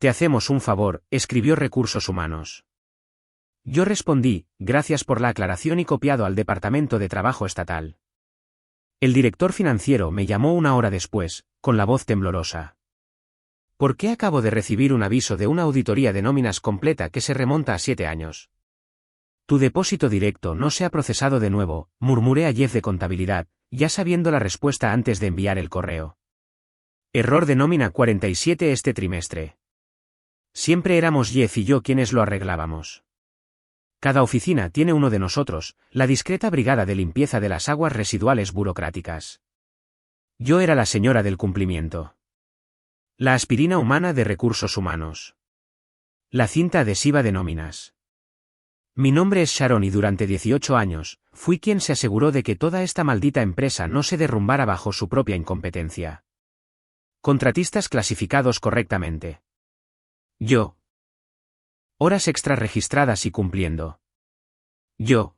Te hacemos un favor, escribió Recursos Humanos. Yo respondí, gracias por la aclaración y copiado al Departamento de Trabajo Estatal. El director financiero me llamó una hora después, con la voz temblorosa. ¿Por qué acabo de recibir un aviso de una auditoría de nóminas completa que se remonta a 7 años? Tu depósito directo no se ha procesado de nuevo, murmuré a Jeff de contabilidad, ya sabiendo la respuesta antes de enviar el correo. Error de nómina 47 este trimestre. Siempre éramos Jeff y yo quienes lo arreglábamos. Cada oficina tiene uno de nosotros, la discreta brigada de limpieza de las aguas residuales burocráticas. Yo era la señora del cumplimiento. La aspirina humana de Recursos Humanos. La cinta adhesiva de nóminas. Mi nombre es Sharon y durante 18 años, fui quien se aseguró de que toda esta maldita empresa no se derrumbara bajo su propia incompetencia. Contratistas clasificados correctamente. Yo. Horas extras registradas y cumpliendo. Yo.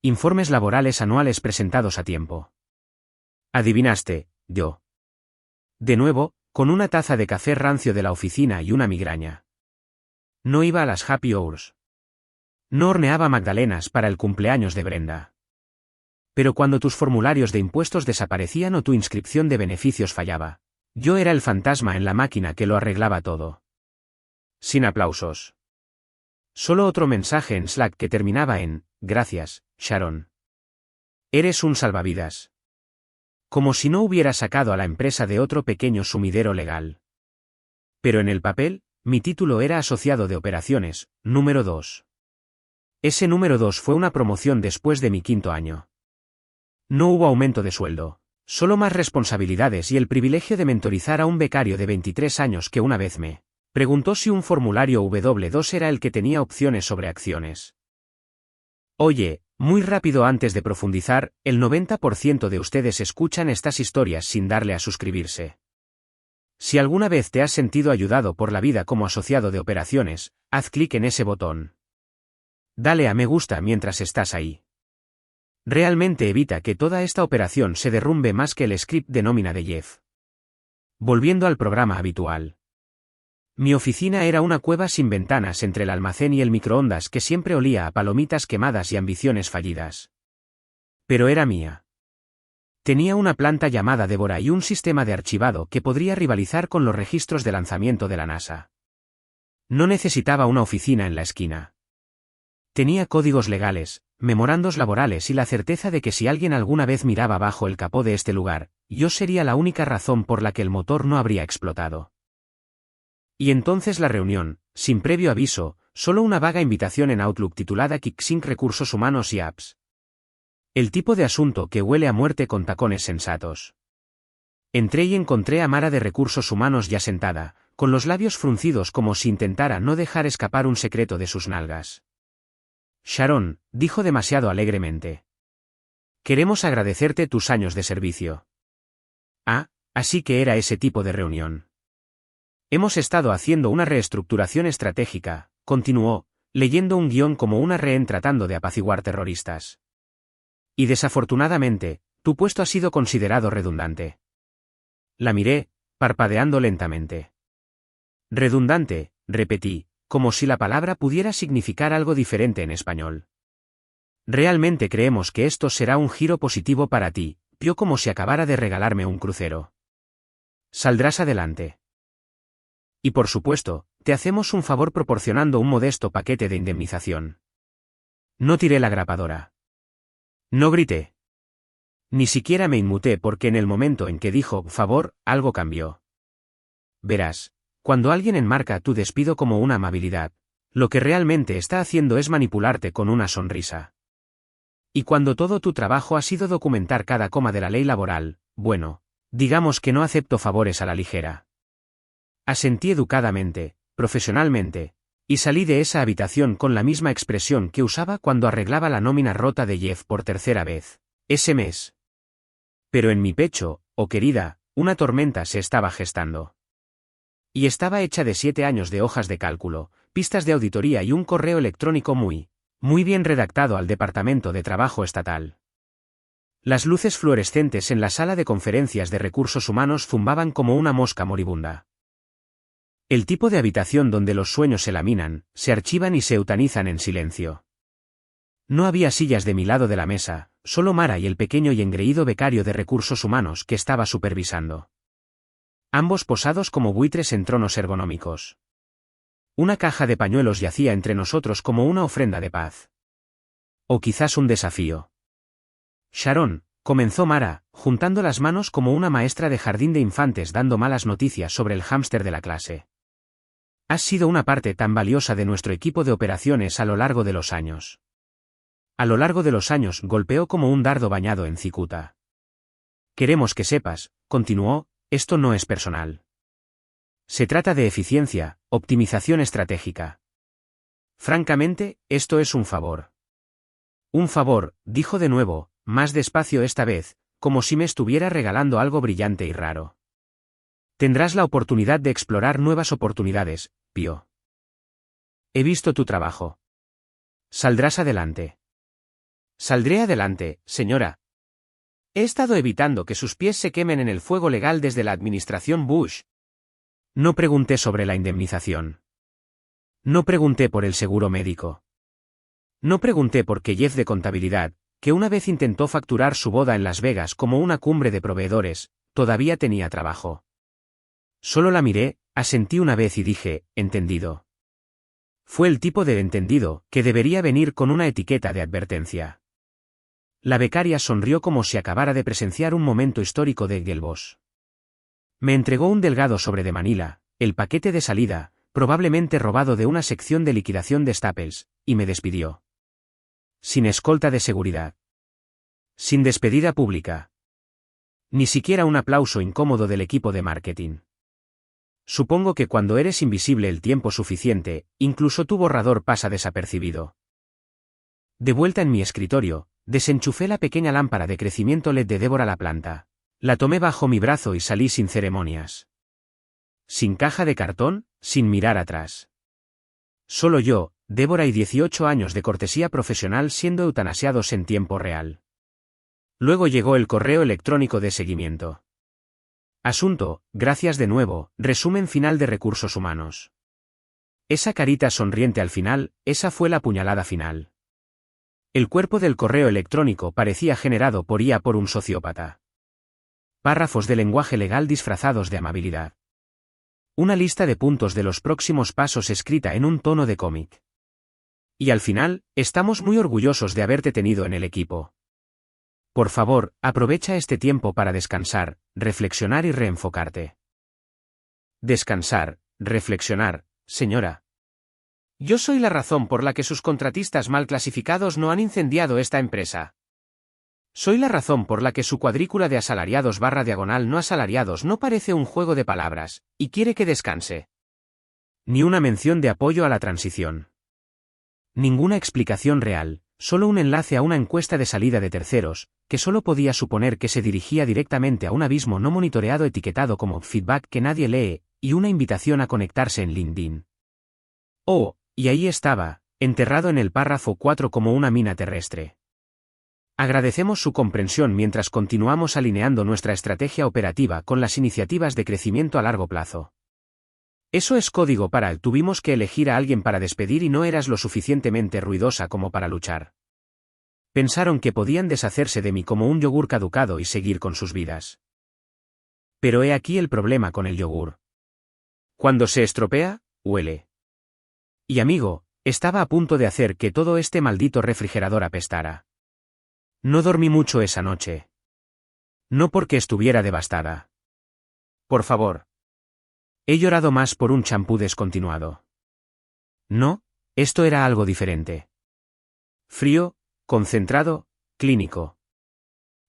Informes laborales anuales presentados a tiempo. Adivinaste, yo. De nuevo, con una taza de café rancio de la oficina y una migraña. No iba a las happy hours. No horneaba magdalenas para el cumpleaños de Brenda. Pero cuando tus formularios de impuestos desaparecían o tu inscripción de beneficios fallaba, yo era el fantasma en la máquina que lo arreglaba todo. Sin aplausos. Solo otro mensaje en Slack que terminaba en, gracias, Sharon. Eres un salvavidas. Como si no hubiera sacado a la empresa de otro pequeño sumidero legal. Pero en el papel, mi título era asociado de operaciones, número 2. Ese número 2 fue una promoción después de mi 5º año. No hubo aumento de sueldo, solo más responsabilidades y el privilegio de mentorizar a un becario de 23 años que una vez me preguntó si un formulario W2 era el que tenía opciones sobre acciones. Oye, muy rápido antes de profundizar, el 90% de ustedes escuchan estas historias sin darle a suscribirse. Si alguna vez te has sentido ayudado por la vida como asociado de operaciones, haz clic en ese botón. Dale a me gusta mientras estás ahí. Realmente evita que toda esta operación se derrumbe más que el script de nómina de Jeff. Volviendo al programa habitual. Mi oficina era una cueva sin ventanas entre el almacén y el microondas que siempre olía a palomitas quemadas y ambiciones fallidas. Pero era mía. Tenía una planta llamada Débora y un sistema de archivado que podría rivalizar con los registros de lanzamiento de la NASA. No necesitaba una oficina en la esquina. Tenía códigos legales, memorandos laborales y la certeza de que si alguien alguna vez miraba bajo el capó de este lugar, yo sería la única razón por la que el motor no habría explotado. Y entonces la reunión, sin previo aviso, solo una vaga invitación en Outlook titulada Kicksync Recursos Humanos y Apps. El tipo de asunto que huele a muerte con tacones sensatos. Entré y encontré a Mara de Recursos Humanos ya sentada, con los labios fruncidos como si intentara no dejar escapar un secreto de sus nalgas. Sharon, dijo demasiado alegremente. Queremos agradecerte tus años de servicio. Ah, así que era ese tipo de reunión. Hemos estado haciendo una reestructuración estratégica, continuó, leyendo un guión como una rehén tratando de apaciguar terroristas. Y desafortunadamente, tu puesto ha sido considerado redundante. La miré, parpadeando lentamente. Redundante, repetí, como si la palabra pudiera significar algo diferente en español. Realmente creemos que esto será un giro positivo para ti, vio como si acabara de regalarme un crucero. Saldrás adelante. Y por supuesto, te hacemos un favor proporcionando un modesto paquete de indemnización. No tiré la grapadora. No grité. Ni siquiera me inmuté porque en el momento en que dijo favor, algo cambió. Verás, cuando alguien enmarca tu despido como una amabilidad, lo que realmente está haciendo es manipularte con una sonrisa. Y cuando todo tu trabajo ha sido documentar cada coma de la ley laboral, bueno, digamos que no acepto favores a la ligera. Asentí educadamente, profesionalmente, y salí de esa habitación con la misma expresión que usaba cuando arreglaba la nómina rota de Jeff por tercera vez, ese mes. Pero en mi pecho, oh querida, una tormenta se estaba gestando. Y estaba hecha de 7 años de hojas de cálculo, pistas de auditoría y un correo electrónico muy bien redactado al Departamento de Trabajo Estatal. Las luces fluorescentes en la sala de conferencias de Recursos Humanos zumbaban como una mosca moribunda. El tipo de habitación donde los sueños se laminan, se archivan y se eutanizan en silencio. No había sillas de mi lado de la mesa, solo Mara y el pequeño y engreído becario de recursos humanos que estaba supervisando. Ambos posados como buitres en tronos ergonómicos. Una caja de pañuelos yacía entre nosotros como una ofrenda de paz. O quizás un desafío. Sharon, comenzó Mara, juntando las manos como una maestra de jardín de infantes dando malas noticias sobre el hámster de la clase. Has sido una parte tan valiosa de nuestro equipo de operaciones a lo largo de los años. A lo largo de los años golpeó como un dardo bañado en cicuta. Queremos que sepas, continuó, esto no es personal. Se trata de eficiencia, optimización estratégica. Francamente, esto es un favor. Un favor, dijo de nuevo, más despacio esta vez, como si me estuviera regalando algo brillante y raro. Tendrás la oportunidad de explorar nuevas oportunidades, Pío. He visto tu trabajo. Saldrás adelante. Saldré adelante, señora. He estado evitando que sus pies se quemen en el fuego legal desde la administración Bush. No pregunté sobre la indemnización. No pregunté por el seguro médico. No pregunté por qué Jeff de contabilidad, que una vez intentó facturar su boda en Las Vegas como una cumbre de proveedores, todavía tenía trabajo. Solo la miré, asentí una vez y dije, entendido. Fue el tipo de entendido que debería venir con una etiqueta de advertencia. La becaria sonrió como si acabara de presenciar un momento histórico de Gelbos. Me entregó un delgado sobre de Manila, el paquete de salida, probablemente robado de una sección de liquidación de Staples, y me despidió. Sin escolta de seguridad. Sin despedida pública. Ni siquiera un aplauso incómodo del equipo de marketing. Supongo que cuando eres invisible el tiempo suficiente, incluso tu borrador pasa desapercibido. De vuelta en mi escritorio, desenchufé la pequeña lámpara de crecimiento LED de Débora la planta. La tomé bajo mi brazo y salí sin ceremonias. Sin caja de cartón, sin mirar atrás. Solo yo, Débora y 18 años de cortesía profesional siendo eutanasiados en tiempo real. Luego llegó el correo electrónico de seguimiento. Asunto, gracias de nuevo, resumen final de recursos humanos. Esa carita sonriente al final, esa fue la puñalada final. El cuerpo del correo electrónico parecía generado por IA por un sociópata. Párrafos de lenguaje legal disfrazados de amabilidad. Una lista de puntos de los próximos pasos escrita en un tono de cómic. Y al final, estamos muy orgullosos de haberte tenido en el equipo. Por favor, aprovecha este tiempo para descansar, reflexionar y reenfocarte. Descansar, reflexionar, señora. Yo soy la razón por la que sus contratistas mal clasificados no han incendiado esta empresa. Soy la razón por la que su cuadrícula de asalariados / diagonal no asalariados no parece un juego de palabras, y quiere que descanse. Ni una mención de apoyo a la transición. Ninguna explicación real, solo un enlace a una encuesta de salida de terceros, que solo podía suponer que se dirigía directamente a un abismo no monitoreado etiquetado como feedback que nadie lee, y una invitación a conectarse en LinkedIn. Oh, y ahí estaba, enterrado en el párrafo 4 como una mina terrestre. Agradecemos su comprensión mientras continuamos alineando nuestra estrategia operativa con las iniciativas de crecimiento a largo plazo. Eso es código para tuvimos que elegir a alguien para despedir y no eras lo suficientemente ruidosa como para luchar. Pensaron que podían deshacerse de mí como un yogur caducado y seguir con sus vidas. Pero he aquí el problema con el yogur. Cuando se estropea, huele. Y amigo, estaba a punto de hacer que todo este maldito refrigerador apestara. No dormí mucho esa noche. No porque estuviera devastada. Por favor. He llorado más por un champú descontinuado. No, esto era algo diferente. Frío, concentrado, clínico.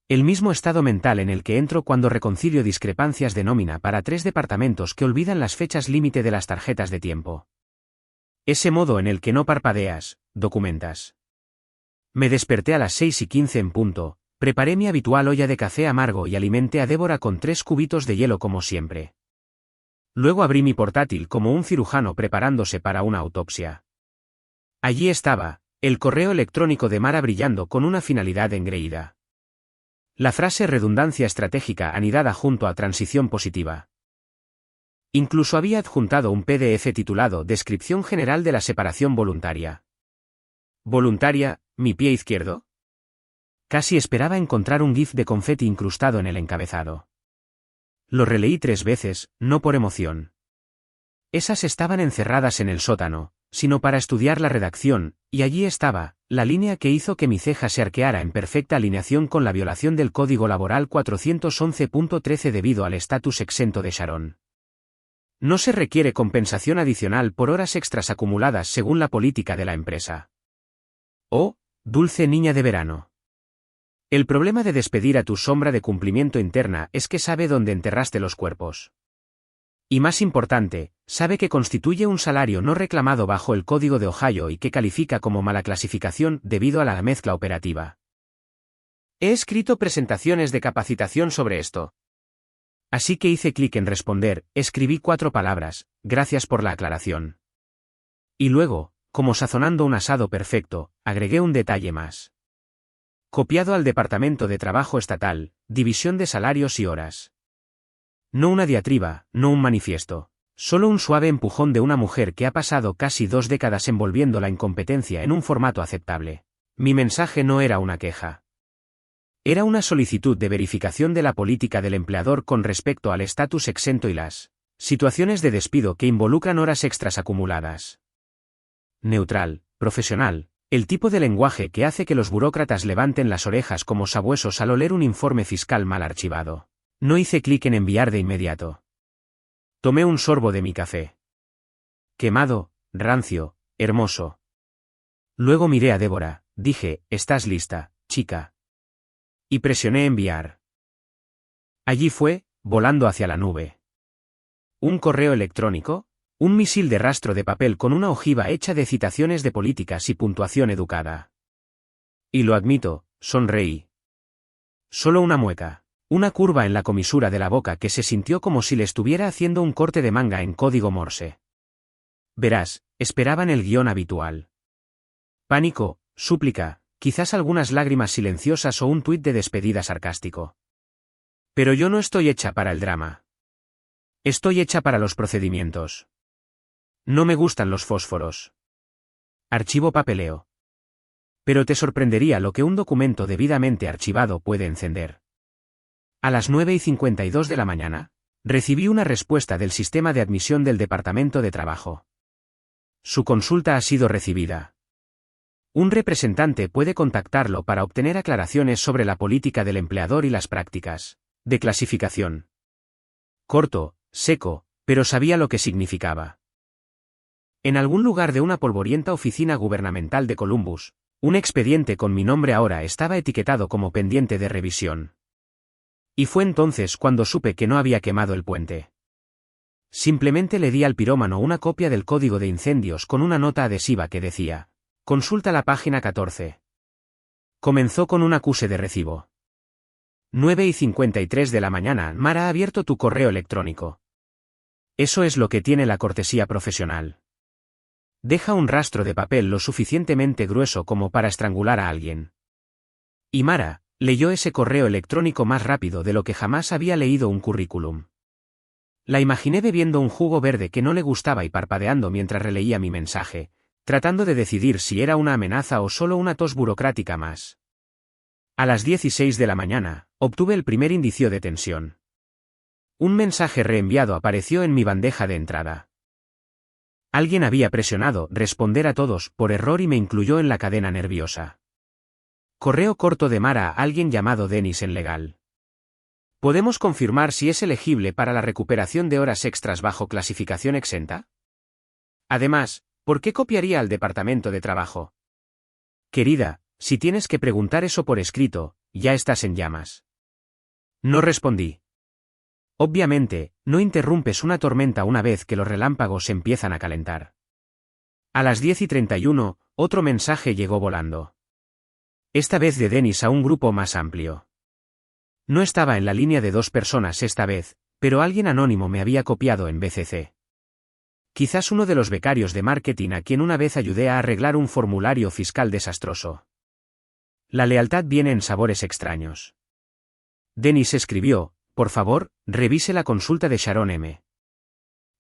El mismo estado mental en el que entro cuando reconcilio discrepancias de nómina para 3 departamentos que olvidan las fechas límite de las tarjetas de tiempo. Ese modo en el que no parpadeas, documentas. Me desperté a las 6:15 en punto, preparé mi habitual olla de café amargo y alimenté a Débora con 3 cubitos de hielo como siempre. Luego abrí mi portátil como un cirujano preparándose para una autopsia. Allí estaba, el correo electrónico de Mara brillando con una finalidad engreída. La frase redundancia estratégica anidada junto a transición positiva. Incluso había adjuntado un PDF titulado Descripción general de la separación voluntaria. ¿Voluntaria, mi pie izquierdo? Casi esperaba encontrar un GIF de confeti incrustado en el encabezado. Lo releí 3 veces, no por emoción. Esas estaban encerradas en el sótano, sino para estudiar la redacción, y allí estaba, la línea que hizo que mi ceja se arqueara en perfecta alineación con la violación del Código Laboral 411.13 debido al estatus exento de Sharon. No se requiere compensación adicional por horas extras acumuladas según la política de la empresa. Oh, dulce niña de verano. El problema de despedir a tu sombra de cumplimiento interna es que sabe dónde enterraste los cuerpos. Y más importante, sabe que constituye un salario no reclamado bajo el Código de Ohio y que califica como mala clasificación debido a la mezcla operativa. He escrito presentaciones de capacitación sobre esto. Así que hice clic en responder, escribí 4 palabras, gracias por la aclaración. Y luego, como sazonando un asado perfecto, agregué un detalle más. Copiado al Departamento de Trabajo Estatal, División de Salarios y Horas. No una diatriba, no un manifiesto, solo un suave empujón de una mujer que ha pasado casi 2 décadas envolviendo la incompetencia en un formato aceptable. Mi mensaje no era una queja. Era una solicitud de verificación de la política del empleador con respecto al estatus exento y las situaciones de despido que involucran horas extras acumuladas. Neutral, profesional, el tipo de lenguaje que hace que los burócratas levanten las orejas como sabuesos al oler un informe fiscal mal archivado. No hice clic en enviar de inmediato. Tomé un sorbo de mi café. Quemado, rancio, hermoso. Luego miré a Débora, dije, ¿estás lista, chica? Y presioné enviar. Allí fue, volando hacia la nube. ¿Un correo electrónico? Un misil de rastro de papel con una ojiva hecha de citaciones de políticas y puntuación educada. Y lo admito, sonreí. Solo una mueca, una curva en la comisura de la boca que se sintió como si le estuviera haciendo un corte de manga en código Morse. Verás, esperaban el guión habitual. Pánico, súplica, quizás algunas lágrimas silenciosas o un tuit de despedida sarcástico. Pero yo no estoy hecha para el drama. Estoy hecha para los procedimientos. No me gustan los fósforos. Archivo papeleo. Pero te sorprendería lo que un documento debidamente archivado puede encender. A las 9:52 de la mañana, recibí una respuesta del sistema de admisión del Departamento de Trabajo. Su consulta ha sido recibida. Un representante puede contactarlo para obtener aclaraciones sobre la política del empleador y las prácticas de clasificación. Corto, seco, pero sabía lo que significaba. En algún lugar de una polvorienta oficina gubernamental de Columbus, un expediente con mi nombre ahora estaba etiquetado como pendiente de revisión. Y fue entonces cuando supe que no había quemado el puente. Simplemente le di al pirómano una copia del código de incendios con una nota adhesiva que decía: consulta la página 14. Comenzó con un acuse de recibo. 9:53 de la mañana. Mara ha abierto tu correo electrónico. Eso es lo que tiene la cortesía profesional. Deja un rastro de papel lo suficientemente grueso como para estrangular a alguien. Y Mara leyó ese correo electrónico más rápido de lo que jamás había leído un currículum. La imaginé bebiendo un jugo verde que no le gustaba y parpadeando mientras releía mi mensaje, tratando de decidir si era una amenaza o solo una tos burocrática más. A las 16 de la mañana, obtuve el primer indicio de tensión. Un mensaje reenviado apareció en mi bandeja de entrada. Alguien había presionado responder a todos por error y me incluyó en la cadena nerviosa. Correo corto de Mara a alguien llamado Dennis en legal. ¿Podemos confirmar si es elegible para la recuperación de horas extras bajo clasificación exenta? Además, ¿por qué copiaría al Departamento de Trabajo? Querida, si tienes que preguntar eso por escrito, ya estás en llamas. No respondí. Obviamente, no interrumpes una tormenta una vez que los relámpagos empiezan a calentar. A las 10:31, otro mensaje llegó volando. Esta vez de Dennis a un grupo más amplio. No estaba en la línea de 2 personas esta vez, pero alguien anónimo me había copiado en BCC. Quizás uno de los becarios de marketing a quien una vez ayudé a arreglar un formulario fiscal desastroso. La lealtad viene en sabores extraños. Dennis escribió: por favor, revise la consulta de Sharon M.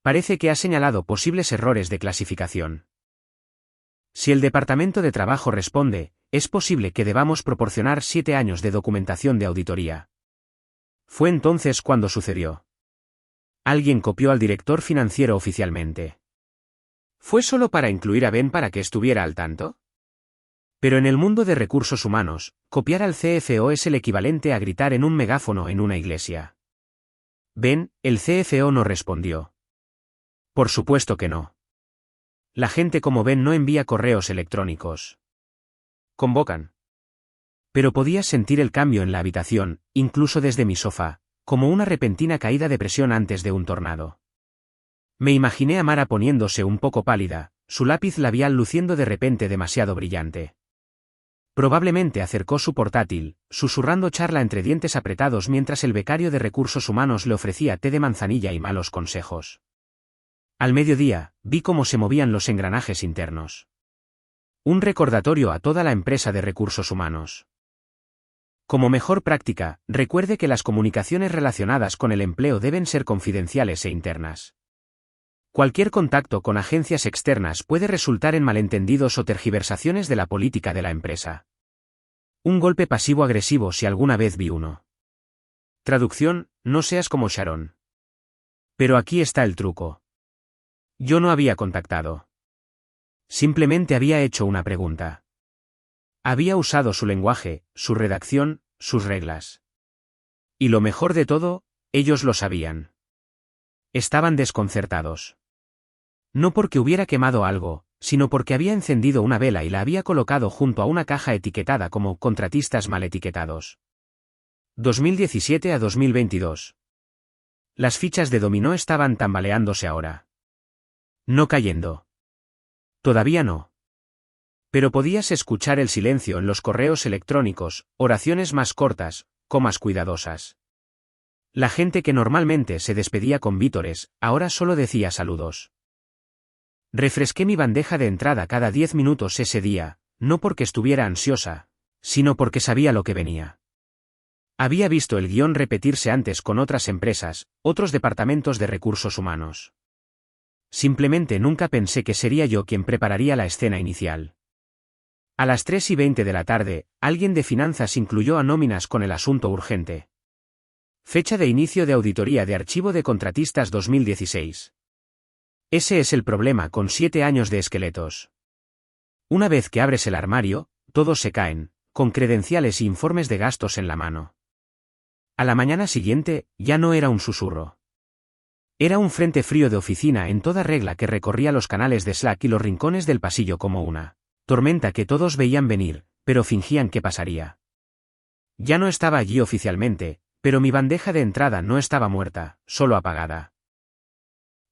Parece que ha señalado posibles errores de clasificación. Si el Departamento de Trabajo responde, es posible que debamos proporcionar 7 años de documentación de auditoría. Fue entonces cuando sucedió. Alguien copió al director financiero oficialmente. ¿Fue solo para incluir a Ben para que estuviera al tanto? Pero en el mundo de recursos humanos, copiar al CFO es el equivalente a gritar en un megáfono en una iglesia. Ben, el CFO no respondió. Por supuesto que no. La gente como Ben no envía correos electrónicos. Convocan. Pero podías sentir el cambio en la habitación, incluso desde mi sofá, como una repentina caída de presión antes de un tornado. Me imaginé a Mara poniéndose un poco pálida, su lápiz labial luciendo de repente demasiado brillante. Probablemente acercó su portátil, susurrando charla entre dientes apretados mientras el becario de recursos humanos le ofrecía té de manzanilla y malos consejos. Al mediodía, vi cómo se movían los engranajes internos. Un recordatorio a toda la empresa de recursos humanos. Como mejor práctica, recuerde que las comunicaciones relacionadas con el empleo deben ser confidenciales e internas. Cualquier contacto con agencias externas puede resultar en malentendidos o tergiversaciones de la política de la empresa. Un golpe pasivo-agresivo si alguna vez vi uno. Traducción: no seas como Sharon. Pero aquí está el truco. Yo no había contactado. Simplemente había hecho una pregunta. Había usado su lenguaje, su redacción, sus reglas. Y lo mejor de todo, ellos lo sabían. Estaban desconcertados. No porque hubiera quemado algo, sino porque había encendido una vela y la había colocado junto a una caja etiquetada como contratistas mal etiquetados. 2017 a 2022. Las fichas de dominó estaban tambaleándose ahora. No cayendo. Todavía no. Pero podías escuchar el silencio en los correos electrónicos, oraciones más cortas, comas cuidadosas. La gente que normalmente se despedía con vítores, ahora solo decía saludos. Refresqué mi bandeja de entrada cada 10 minutos ese día, no porque estuviera ansiosa, sino porque sabía lo que venía. Había visto el guión repetirse antes con otras empresas, otros departamentos de recursos humanos. Simplemente nunca pensé que sería yo quien prepararía la escena inicial. A las 3:20 de la tarde, alguien de finanzas incluyó a nóminas con el asunto urgente. Fecha de inicio de auditoría de archivo de contratistas 2016. Ese es el problema con 7 años de esqueletos. Una vez que abres el armario, todos se caen, con credenciales e informes de gastos en la mano. A la mañana siguiente, ya no era un susurro. Era un frente frío de oficina en toda regla que recorría los canales de Slack y los rincones del pasillo como una tormenta que todos veían venir, pero fingían que pasaría. Ya no estaba allí oficialmente, pero mi bandeja de entrada no estaba muerta, solo apagada.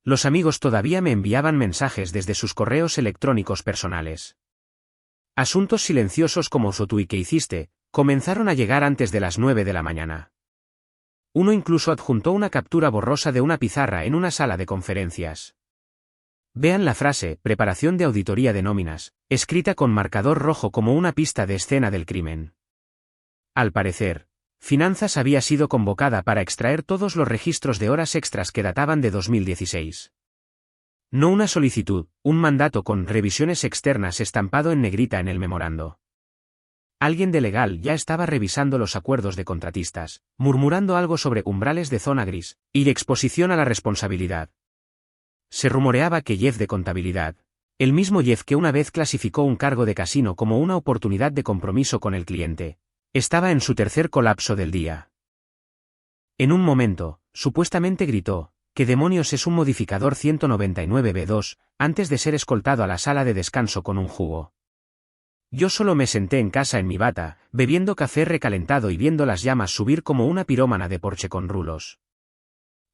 Los amigos todavía me enviaban mensajes desde sus correos electrónicos personales. Asuntos silenciosos como "¿So tú y qué hiciste?" comenzaron a llegar antes de las 9 de la mañana. Uno incluso adjuntó una captura borrosa de una pizarra en una sala de conferencias. Vean la frase "preparación de auditoría de nóminas", escrita con marcador rojo como una pista de escena del crimen. Al parecer, Finanzas había sido convocada para extraer todos los registros de horas extras que databan de 2016. No una solicitud, un mandato con revisiones externas estampado en negrita en el memorando. Alguien de legal ya estaba revisando los acuerdos de contratistas, murmurando algo sobre umbrales de zona gris, y exposición a la responsabilidad. Se rumoreaba que Jeff de contabilidad, el mismo Jeff que una vez clasificó un cargo de casino como una oportunidad de compromiso con el cliente, estaba en su tercer colapso del día. En un momento, supuestamente gritó, ¿qué demonios es un modificador 199B2?, antes de ser escoltado a la sala de descanso con un jugo. Yo solo me senté en casa en mi bata, bebiendo café recalentado y viendo las llamas subir como una pirómana de Porsche con rulos.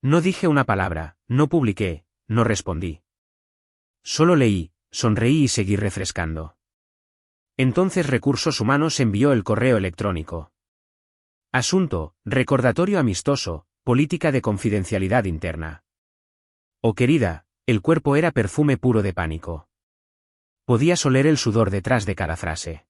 No dije una palabra, no publiqué, no respondí. Solo leí, sonreí y seguí refrescando. Entonces Recursos Humanos envió el correo electrónico. Asunto: recordatorio amistoso, política de confidencialidad interna. Oh querida, el cuerpo era perfume puro de pánico. Podías oler el sudor detrás de cada frase.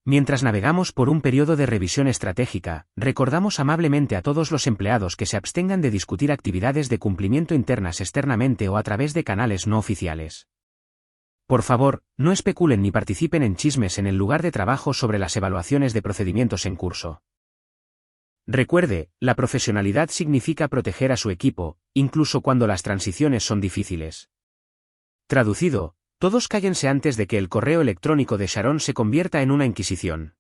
Mientras navegamos por un periodo de revisión estratégica, recordamos amablemente a todos los empleados que se abstengan de discutir actividades de cumplimiento internas externamente o a través de canales no oficiales. Por favor, no especulen ni participen en chismes en el lugar de trabajo sobre las evaluaciones de procedimientos en curso. Recuerde, la profesionalidad significa proteger a su equipo, incluso cuando las transiciones son difíciles. Traducido, todos cállense antes de que el correo electrónico de Sharon se convierta en una inquisición.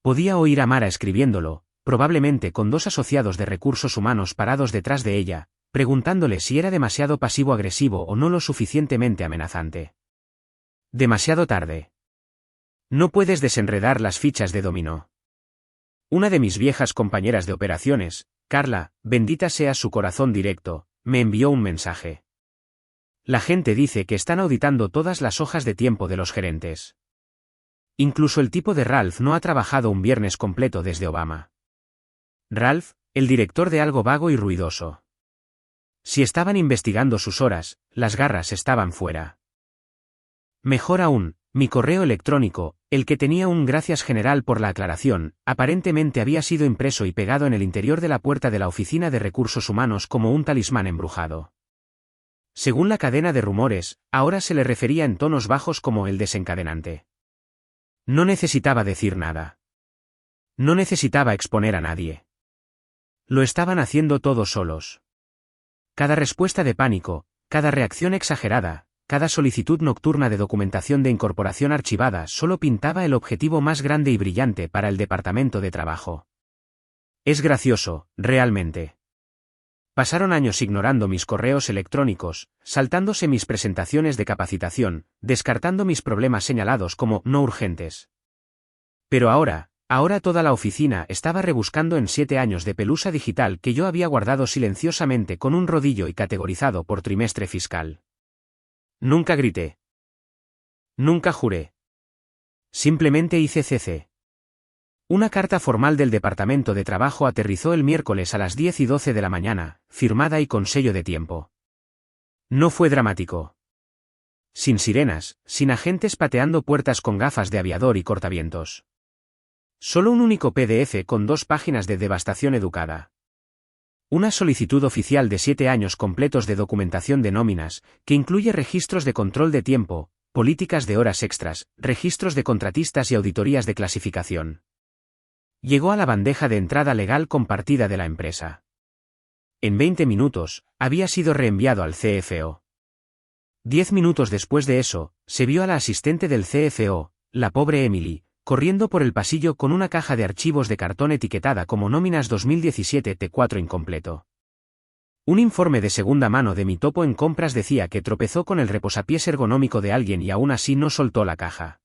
Podía oír a Mara escribiéndolo, probablemente con 2 asociados de recursos humanos parados detrás de ella, preguntándole si era demasiado pasivo-agresivo o no lo suficientemente amenazante. Demasiado tarde. No puedes desenredar las fichas de dominó. Una de mis viejas compañeras de operaciones, Carla, bendita sea su corazón directo, me envió un mensaje. La gente dice que están auditando todas las hojas de tiempo de los gerentes. Incluso el tipo de Ralph no ha trabajado un viernes completo desde Obama. Ralph, el director de algo vago y ruidoso. Si estaban investigando sus horas, las garras estaban fuera. Mejor aún, mi correo electrónico, el que tenía un gracias general por la aclaración, aparentemente había sido impreso y pegado en el interior de la puerta de la oficina de recursos humanos como un talismán embrujado. Según la cadena de rumores, ahora se le refería en tonos bajos como el desencadenante. No necesitaba decir nada. No necesitaba exponer a nadie. Lo estaban haciendo todos solos. Cada respuesta de pánico, cada reacción exagerada, cada solicitud nocturna de documentación de incorporación archivada solo pintaba el objetivo más grande y brillante para el departamento de trabajo. Es gracioso, realmente. Pasaron años ignorando mis correos electrónicos, saltándose mis presentaciones de capacitación, descartando mis problemas señalados como no urgentes. Pero ahora toda la oficina estaba rebuscando en 7 años de pelusa digital que yo había guardado silenciosamente con un rodillo y categorizado por trimestre fiscal. Nunca grité. Nunca juré. Simplemente hice CC. Una carta formal del Departamento de Trabajo aterrizó el miércoles a las 10:12 de la mañana, firmada y con sello de tiempo. No fue dramático. Sin sirenas, sin agentes pateando puertas con gafas de aviador y cortavientos. Solo un único PDF con 2 páginas de devastación educada. Una solicitud oficial de 7 años completos de documentación de nóminas, que incluye registros de control de tiempo, políticas de horas extras, registros de contratistas y auditorías de clasificación. Llegó a la bandeja de entrada legal compartida de la empresa. En 20 minutos, había sido reenviado al CFO. 10 minutos después de eso, se vio a la asistente del CFO, la pobre Emily, corriendo por el pasillo con una caja de archivos de cartón etiquetada como nóminas 2017 T4 incompleto. Un informe de segunda mano de mi topo en compras decía que tropezó con el reposapiés ergonómico de alguien y aún así no soltó la caja.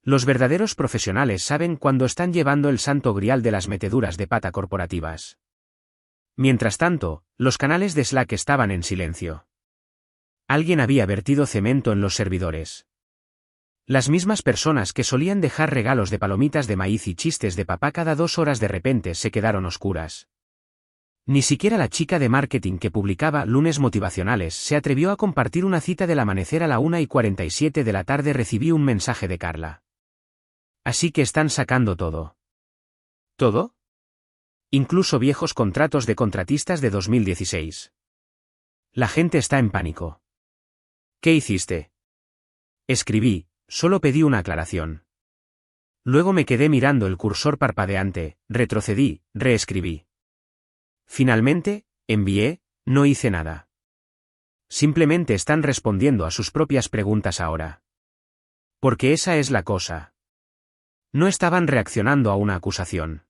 Los verdaderos profesionales saben cuando están llevando el santo grial de las meteduras de pata corporativas. Mientras tanto, los canales de Slack estaban en silencio. Alguien había vertido cemento en los servidores. Las mismas personas que solían dejar regalos de palomitas de maíz y chistes de papá cada 2 horas de repente se quedaron oscuras. Ni siquiera la chica de marketing que publicaba lunes motivacionales se atrevió a compartir una cita del amanecer a la 1:47 de la tarde. Recibí un mensaje de Carla. Así que están sacando todo. ¿Todo? Incluso viejos contratos de contratistas de 2016. La gente está en pánico. ¿Qué hiciste? Escribí. Solo pedí una aclaración. Luego me quedé mirando el cursor parpadeante, retrocedí, reescribí. Finalmente, envié, no hice nada. Simplemente están respondiendo a sus propias preguntas ahora. Porque esa es la cosa. No estaban reaccionando a una acusación.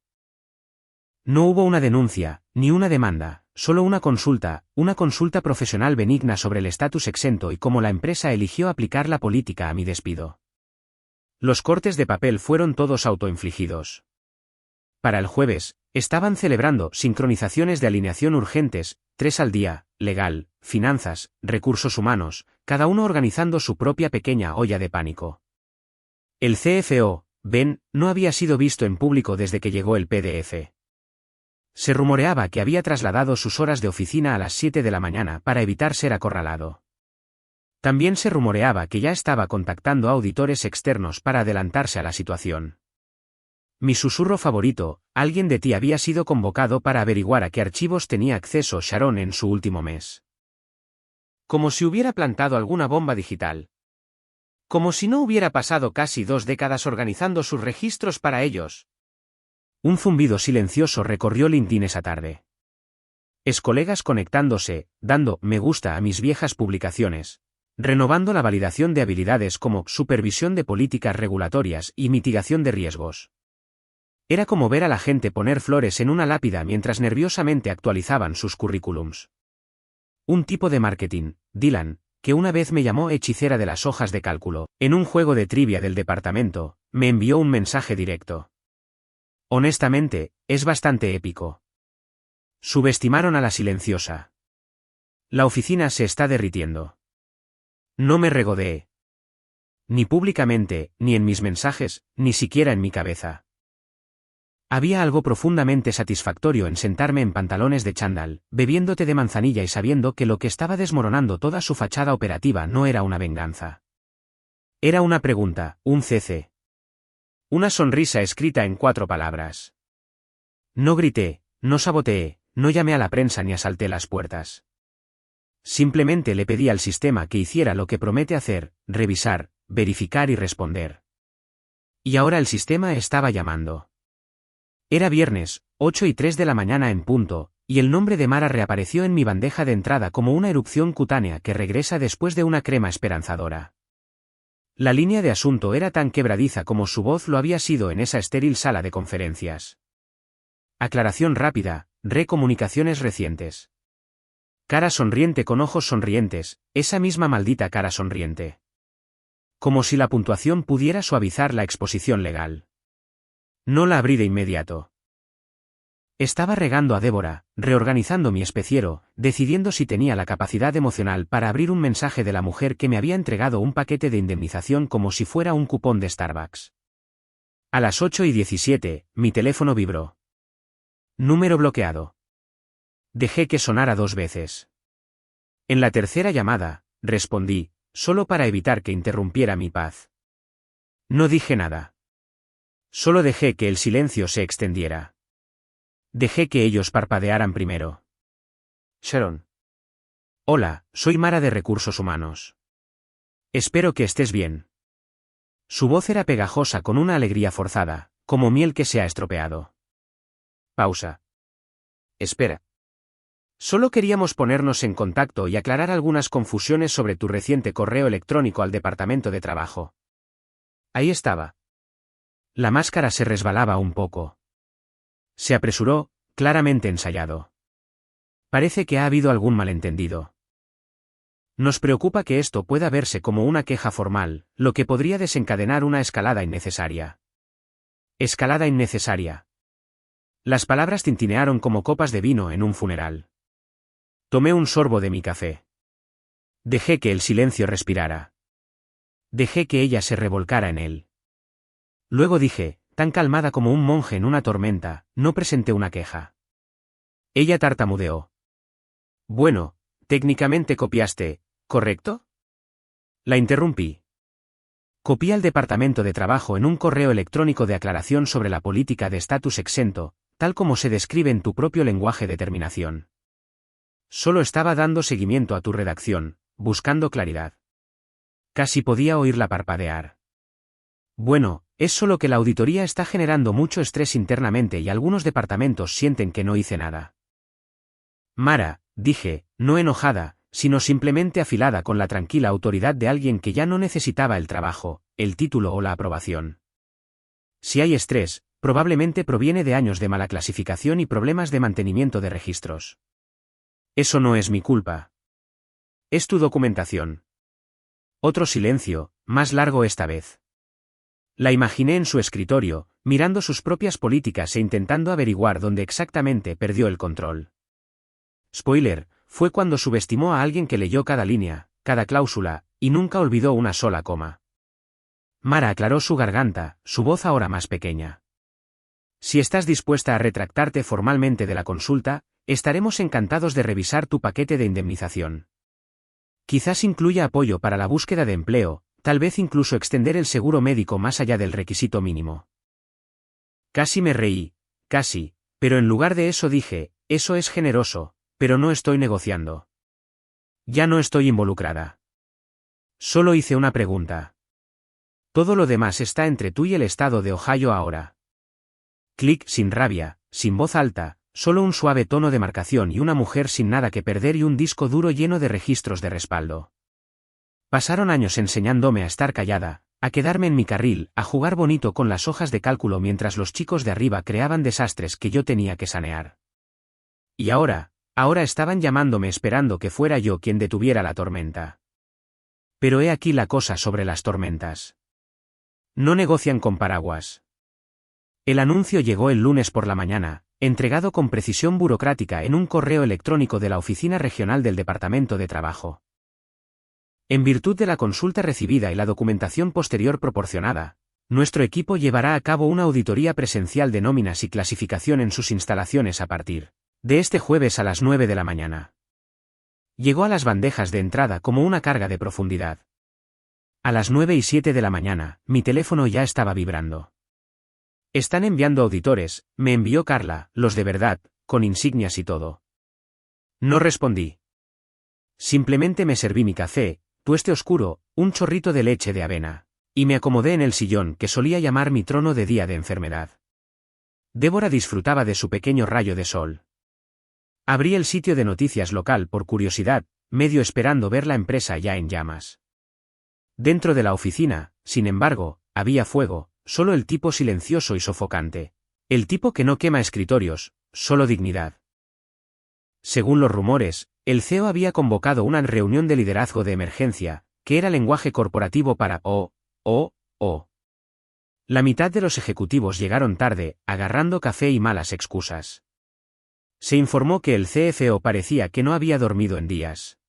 No hubo una denuncia, ni una demanda, solo una consulta profesional benigna sobre el estatus exento y cómo la empresa eligió aplicar la política a mi despido. Los cortes de papel fueron todos autoinfligidos. Para el jueves, estaban celebrando sincronizaciones de alineación urgentes, 3 al día, legal, finanzas, recursos humanos, cada uno organizando su propia pequeña olla de pánico. El CFO, Ben, no había sido visto en público desde que llegó el PDF. Se rumoreaba que había trasladado sus horas de oficina a las 7 de la mañana para evitar ser acorralado. También se rumoreaba que ya estaba contactando a auditores externos para adelantarse a la situación. Mi susurro favorito: alguien de ti había sido convocado para averiguar a qué archivos tenía acceso Sharon en su último mes. Como si hubiera plantado alguna bomba digital. Como si no hubiera pasado casi 2 décadas organizando sus registros para ellos. Un zumbido silencioso recorrió LinkedIn esa tarde. Colegas conectándose, dando me gusta a mis viejas publicaciones, renovando la validación de habilidades como supervisión de políticas regulatorias y mitigación de riesgos. Era como ver a la gente poner flores en una lápida mientras nerviosamente actualizaban sus currículums. Un tipo de marketing, Dylan, que una vez me llamó hechicera de las hojas de cálculo, en un juego de trivia del departamento, me envió un mensaje directo. Honestamente, es bastante épico. Subestimaron a la silenciosa. La oficina se está derritiendo. No me regodeé. Ni públicamente, ni en mis mensajes, ni siquiera en mi cabeza. Había algo profundamente satisfactorio en sentarme en pantalones de chándal, bebiendo té de manzanilla y sabiendo que lo que estaba desmoronando toda su fachada operativa no era una venganza. Era una pregunta, un CC. Una sonrisa escrita en 4 palabras. No grité, no saboteé, no llamé a la prensa ni asalté las puertas. Simplemente le pedí al sistema que hiciera lo que promete hacer: revisar, verificar y responder. Y ahora el sistema estaba llamando. Era viernes, 8:03 de la mañana en punto, y el nombre de Mara reapareció en mi bandeja de entrada como una erupción cutánea que regresa después de una crema esperanzadora. La línea de asunto era tan quebradiza como su voz lo había sido en esa estéril sala de conferencias. Aclaración rápida, comunicaciones recientes. Cara sonriente con ojos sonrientes, esa misma maldita cara sonriente. Como si la puntuación pudiera suavizar la exposición legal. No la abrí de inmediato. Estaba regando a Débora, reorganizando mi especiero, decidiendo si tenía la capacidad emocional para abrir un mensaje de la mujer que me había entregado un paquete de indemnización como si fuera un cupón de Starbucks. A las 8:17, mi teléfono vibró. Número bloqueado. Dejé que sonara 2 veces. En la tercera llamada, respondí, solo para evitar que interrumpiera mi paz. No dije nada. Solo dejé que el silencio se extendiera. Dejé que ellos parpadearan primero. Sharon. Hola, soy Mara de Recursos Humanos. Espero que estés bien. Su voz era pegajosa con una alegría forzada, como miel que se ha estropeado. Pausa. Espera. Solo queríamos ponernos en contacto y aclarar algunas confusiones sobre tu reciente correo electrónico al Departamento de Trabajo. Ahí estaba. La máscara se resbalaba un poco. Se apresuró, claramente ensayado. Parece que ha habido algún malentendido. Nos preocupa que esto pueda verse como una queja formal, lo que podría desencadenar una escalada innecesaria. Escalada innecesaria. Las palabras tintinearon como copas de vino en un funeral. Tomé un sorbo de mi café. Dejé que el silencio respirara. Dejé que ella se revolcara en él. Luego dije, tan calmada como un monje en una tormenta, no presenté una queja. Ella tartamudeó. Bueno, técnicamente copiaste, ¿correcto? La interrumpí. Copié al Departamento de Trabajo en un correo electrónico de aclaración sobre la política de estatus exento, tal como se describe en tu propio lenguaje de terminación. Solo estaba dando seguimiento a tu redacción, buscando claridad. Casi podía oírla parpadear. Bueno, es solo que la auditoría está generando mucho estrés internamente y algunos departamentos sienten que no hice nada. Mara, dije, no enojada, sino simplemente afilada con la tranquila autoridad de alguien que ya no necesitaba el trabajo, el título o la aprobación. Si hay estrés, probablemente proviene de años de mala clasificación y problemas de mantenimiento de registros. Eso no es mi culpa. Es tu documentación. Otro silencio, más largo esta vez. La imaginé en su escritorio, mirando sus propias políticas e intentando averiguar dónde exactamente perdió el control. Spoiler, fue cuando subestimó a alguien que leyó cada línea, cada cláusula, y nunca olvidó una sola coma. Mara aclaró su garganta, su voz ahora más pequeña. Si estás dispuesta a retractarte formalmente de la consulta, estaremos encantados de revisar tu paquete de indemnización. Quizás incluya apoyo para la búsqueda de empleo, tal vez incluso extender el seguro médico más allá del requisito mínimo. Casi me reí, casi, pero en lugar de eso dije, eso es generoso, pero no estoy negociando. Ya no estoy involucrada. Solo hice una pregunta. Todo lo demás está entre tú y el estado de Ohio ahora. Clic, sin rabia, sin voz alta, solo un suave tono de marcación y una mujer sin nada que perder y un disco duro lleno de registros de respaldo. Pasaron años enseñándome a estar callada, a quedarme en mi carril, a jugar bonito con las hojas de cálculo mientras los chicos de arriba creaban desastres que yo tenía que sanear. Y ahora estaban llamándome esperando que fuera yo quien detuviera la tormenta. Pero he aquí la cosa sobre las tormentas. No negocian con paraguas. El anuncio llegó el lunes por la mañana, entregado con precisión burocrática en un correo electrónico de la Oficina Regional del Departamento de Trabajo. En virtud de la consulta recibida y la documentación posterior proporcionada, nuestro equipo llevará a cabo una auditoría presencial de nóminas y clasificación en sus instalaciones a partir de este jueves a las 9 de la mañana. Llegó a las bandejas de entrada como una carga de profundidad. A las 9:07 de la mañana, mi teléfono ya estaba vibrando. Están enviando auditores, me envió Carla, los de verdad, con insignias y todo. No respondí. Simplemente me serví mi café, tueste oscuro, un chorrito de leche de avena, y me acomodé en el sillón que solía llamar mi trono de día de enfermedad. Débora disfrutaba de su pequeño rayo de sol. Abrí el sitio de noticias local por curiosidad, medio esperando ver la empresa ya en llamas. Dentro de la oficina, sin embargo, había fuego, solo el tipo silencioso y sofocante. El tipo que no quema escritorios, solo dignidad. Según los rumores, el CEO había convocado una reunión de liderazgo de emergencia, que era lenguaje corporativo para La mitad de los ejecutivos llegaron tarde, agarrando café y malas excusas. Se informó que el CFO parecía que no había dormido en días.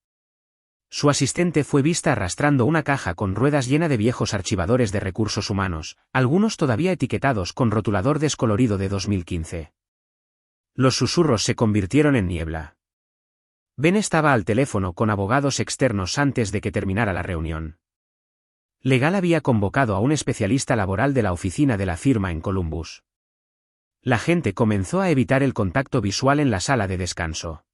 Su asistente fue vista arrastrando una caja con ruedas llena de viejos archivadores de recursos humanos, algunos todavía etiquetados con rotulador descolorido de 2015. Los susurros se convirtieron en niebla. Ben estaba al teléfono con abogados externos antes de que terminara la reunión. Legal había convocado a un especialista laboral de la oficina de la firma en Columbus. La gente comenzó a evitar el contacto visual en la sala de descanso.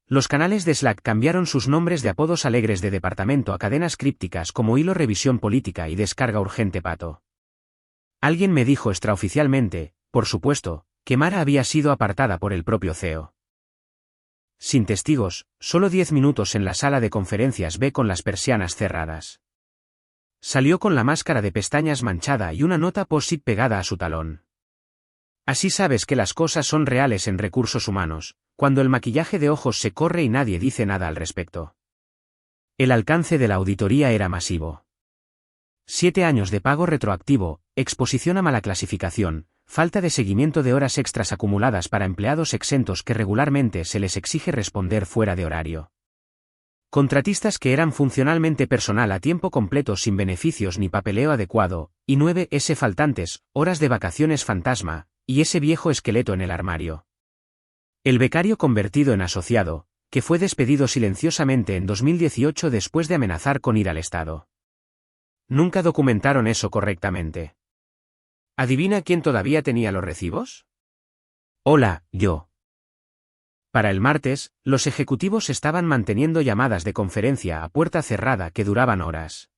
Los canales de Slack cambiaron sus nombres de apodos alegres de departamento a cadenas crípticas como Hilo Revisión Política y Descarga Urgente Pato. Alguien me dijo extraoficialmente, por supuesto, que Mara había sido apartada por el propio CEO. Sin testigos, solo 10 minutos en la sala de conferencias B con las persianas cerradas. Salió con la máscara de pestañas manchada y una nota post-it pegada a su talón. Así sabes que las cosas son reales en recursos humanos, cuando el maquillaje de ojos se corre y nadie dice nada al respecto. El alcance de la auditoría era masivo. 7 años de pago retroactivo, exposición a mala clasificación, falta de seguimiento de horas extras acumuladas para empleados exentos que regularmente se les exige responder fuera de horario. Contratistas que eran funcionalmente personal a tiempo completo sin beneficios ni papeleo adecuado, y 9 faltantes, horas de vacaciones fantasma, y ese viejo esqueleto en el armario. El becario convertido en asociado, que fue despedido silenciosamente en 2018 después de amenazar con ir al Estado. Nunca documentaron eso correctamente. ¿Adivina quién todavía tenía los recibos? Hola, yo. Para el martes, los ejecutivos estaban manteniendo llamadas de conferencia a puerta cerrada que duraban horas.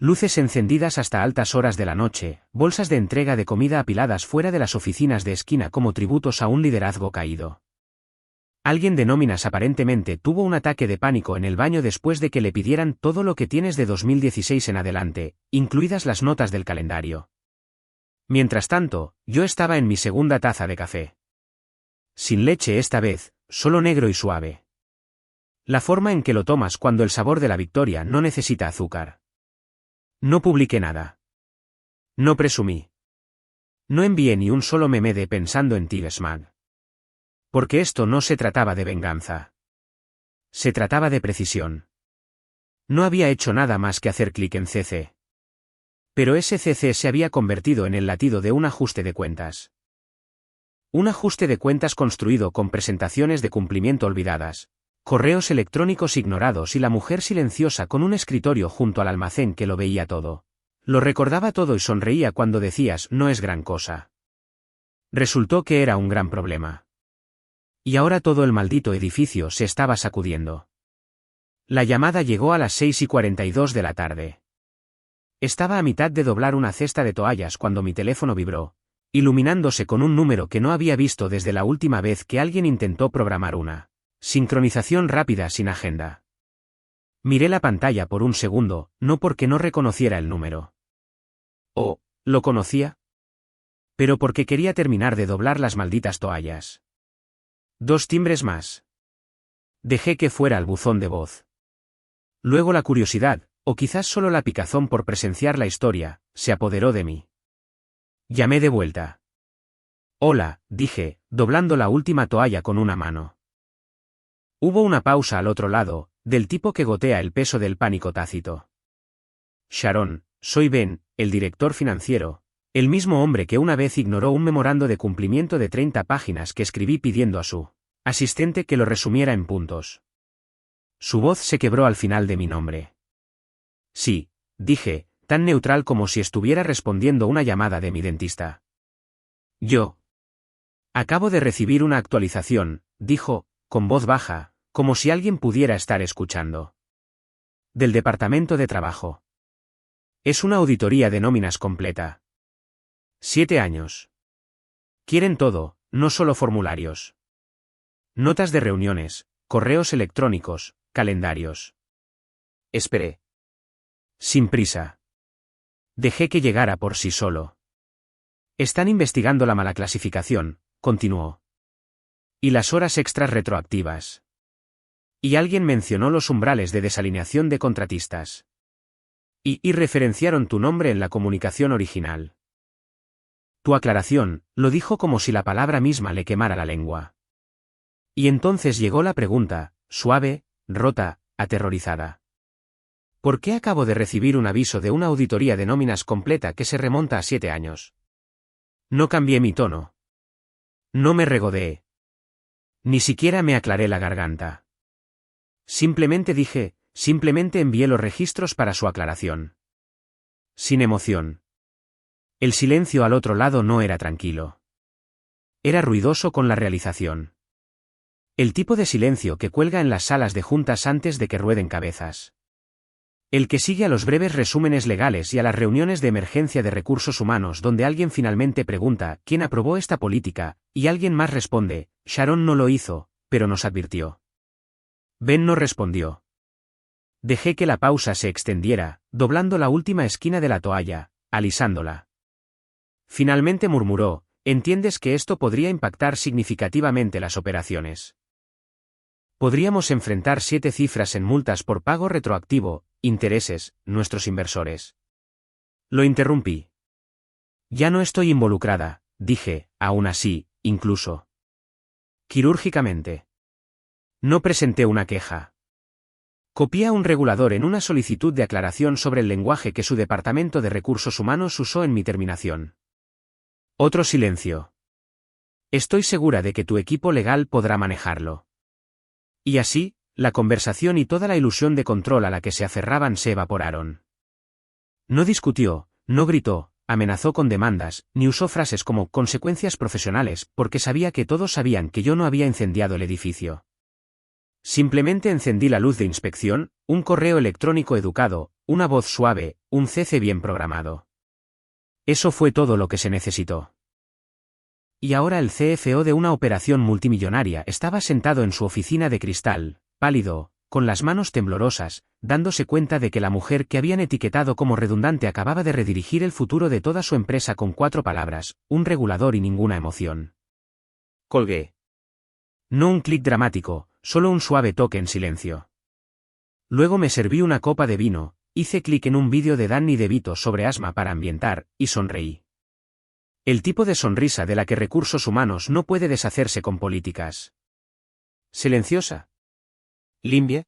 Luces encendidas hasta altas horas de la noche, bolsas de entrega de comida apiladas fuera de las oficinas de esquina como tributos a un liderazgo caído. Alguien de nóminas aparentemente tuvo un ataque de pánico en el baño después de que le pidieran todo lo que tienes de 2016 en adelante, incluidas las notas del calendario. Mientras tanto, yo estaba en mi segunda taza de café. Sin leche esta vez, solo negro y suave. La forma en que lo tomas cuando el sabor de la victoria no necesita azúcar. No publiqué nada. No presumí. No envié ni un solo meme de pensando en ti, Smart. Porque esto no se trataba de venganza. Se trataba de precisión. No había hecho nada más que hacer clic en CC. Pero ese CC se había convertido en el latido de un ajuste de cuentas. Un ajuste de cuentas construido con presentaciones de cumplimiento olvidadas, correos electrónicos ignorados y la mujer silenciosa con un escritorio junto al almacén que lo veía todo. Lo recordaba todo y sonreía cuando decías no es gran cosa. Resultó que era un gran problema. Y ahora todo el maldito edificio se estaba sacudiendo. La llamada llegó a las 6:42 de la tarde. Estaba a mitad de doblar una cesta de toallas cuando mi teléfono vibró, iluminándose con un número que no había visto desde la última vez que alguien intentó programar una sincronización rápida sin agenda. Miré la pantalla por un segundo, no porque no reconociera el número. ¿O lo conocía? Pero porque quería terminar de doblar las malditas toallas. 2 timbres más. Dejé que fuera el buzón de voz. Luego la curiosidad, o quizás solo la picazón por presenciar la historia, se apoderó de mí. Llamé de vuelta. Hola, dije, doblando la última toalla con una mano. Hubo una pausa al otro lado, del tipo que gotea el peso del pánico tácito. Sharon, soy Ben, el director financiero, el mismo hombre que una vez ignoró un memorando de cumplimiento de 30 páginas que escribí pidiendo a su asistente que lo resumiera en puntos. Su voz se quebró al final de mi nombre. Sí, dije, tan neutral como si estuviera respondiendo una llamada de mi dentista. Yo. Acabo de recibir una actualización, dijo, con voz baja, como si alguien pudiera estar escuchando. Del Departamento de Trabajo. Es una auditoría de nóminas completa. 7 años. Quieren todo, no solo formularios. Notas de reuniones, correos electrónicos, calendarios. Esperé. Sin prisa. Dejé que llegara por sí solo. Están investigando la mala clasificación, continuó. Y las horas extras retroactivas. Y alguien mencionó los umbrales de desalineación de contratistas. Y referenciaron tu nombre en la comunicación original. Tu aclaración, lo dijo como si la palabra misma le quemara la lengua. Y entonces llegó la pregunta, suave, rota, aterrorizada. ¿Por qué acabo de recibir un aviso de una auditoría de nóminas completa que se remonta a 7 años? No cambié mi tono. No me regodeé. Ni siquiera me aclaré la garganta. Simplemente dije, simplemente envié los registros para su aclaración. Sin emoción. El silencio al otro lado no era tranquilo. Era ruidoso con la realización. El tipo de silencio que cuelga en las salas de juntas antes de que rueden cabezas. El que sigue a los breves resúmenes legales y a las reuniones de emergencia de recursos humanos donde alguien finalmente pregunta ¿quién aprobó esta política? Y alguien más responde, Sharon no lo hizo, pero nos advirtió. Ben no respondió. Dejé que la pausa se extendiera, doblando la última esquina de la toalla, alisándola. Finalmente murmuró, ¿entiendes que esto podría impactar significativamente las operaciones? Podríamos enfrentar 7 cifras en multas por pago retroactivo, intereses, nuestros inversores. Lo interrumpí. Ya no estoy involucrada, dije, aún así, incluso. Quirúrgicamente. No presenté una queja. Copié a un regulador en una solicitud de aclaración sobre el lenguaje que su departamento de recursos humanos usó en mi terminación. Otro silencio. Estoy segura de que tu equipo legal podrá manejarlo. Y así, la conversación y toda la ilusión de control a la que se aferraban se evaporaron. No discutió, no gritó, amenazó con demandas, ni usó frases como consecuencias profesionales, porque sabía que todos sabían que yo no había incendiado el edificio. Simplemente encendí la luz de inspección, un correo electrónico educado, una voz suave, un CC bien programado. Eso fue todo lo que se necesitó. Y ahora el CFO de una operación multimillonaria estaba sentado en su oficina de cristal, pálido, con las manos temblorosas, dándose cuenta de que la mujer que habían etiquetado como redundante acababa de redirigir el futuro de toda su empresa con 4 palabras, un regulador y ninguna emoción. Colgué. No un clic dramático, solo un suave toque en silencio. Luego me serví una copa de vino, hice clic en un vídeo de Danny DeVito sobre asma para ambientar, y sonreí. El tipo de sonrisa de la que recursos humanos no puede deshacerse con políticas. Silenciosa. Limpia,